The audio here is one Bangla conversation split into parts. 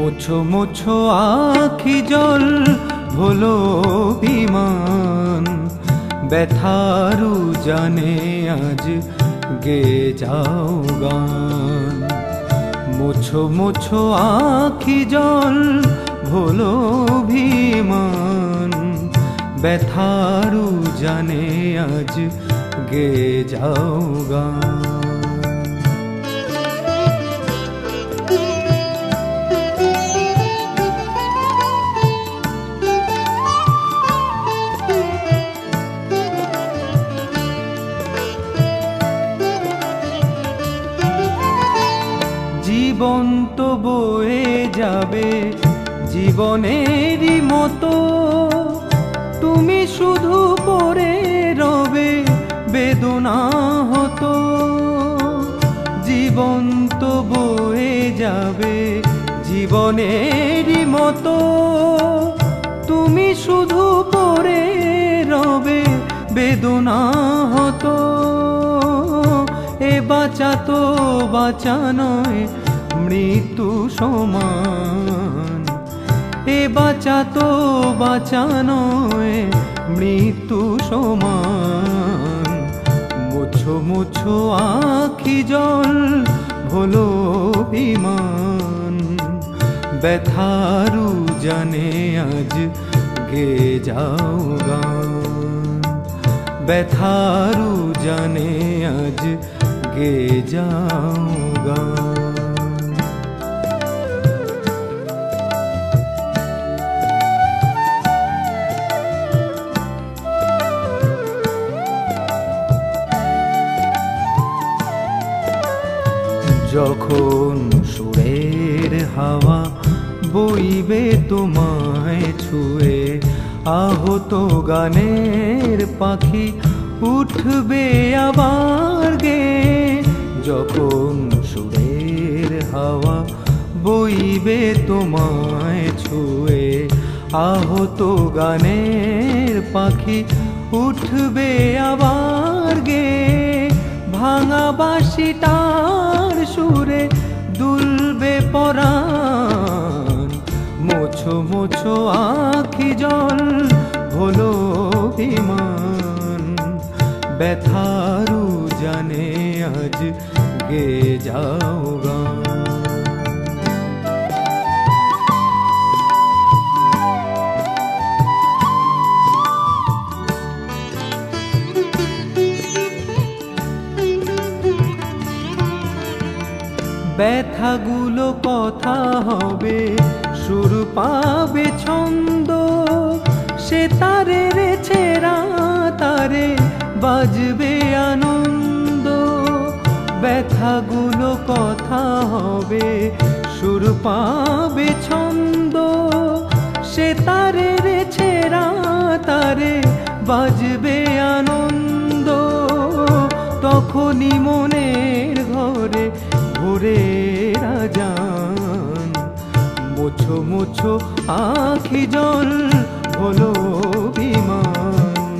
মোছো মোছো আখি জল হলো বিমান, ব্যথারু জানে আজ গে যাও গান। মোছো মোছো আখি জল হলো বিমান, ব্যথারু জানে আজ গে যাও গান। জীবন তো বয়ে যাবে জীবনেরই মতো, তুমি শুধু পড়ে রবে বেদনা হতো। জীবন তো বয়ে যাবে জীবনেরই মতো, তুমি শুধু পড়ে রবে বেদনা হতো। এ বাঁচা তো বাঁচা নয় মৃত্যু সমান, এ বাঁচা তো বাঁচা নয় মৃত্যু সমান। মোছো মোছো আখি জল হলো বিমান, ব্যথারু জানে আজ গে যাও গান। ব্যথারু জানে আজ গে যাও গান। যখন সুরের হাওয়া বইবে তোমায় ছুঁয়ে, আহত গানের পাখি উঠবে আবার গে। যখন সুরের হাওয়া বইবে তোমায় ছুঁয়ে, আহত গানের পাখি উঠবে আবার গে। ভাঙা বাঁশিটার সুরে দুলবে পরাণ, মোছো মোছো আখি জল হলো বিমান, ব্যথারু জানে আজ গে যাও গান। ব্যথাগুলো কথা হবে, সুর পাবে ছন্দ, সে তারে রে ছেড়া তারে বাজবে আনন্দ। ব্যথাগুলো কথা হবে, সুর পাবে ছন্দ, সে তারে রে ছেড়া তারে বাজবে আনন্দ। তখনই মনের ঘরে ভোরে রাজান, মোছো মোছো আখি জল হলো বিমান,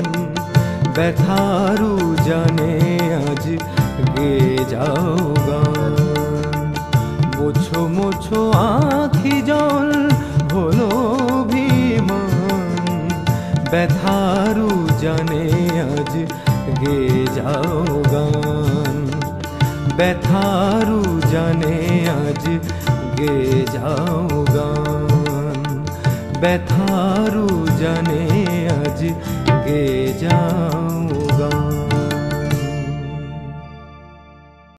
ব্যথারু জানে আজ গে যাও গান। মোছো মোছো আখি জল হলো বিমান, ব্যথারু জানে আজ গে যাও গান। ব্যথারু জানে আজ গে যাও গান। ব্যথারু জানে আজ গে যাও গান।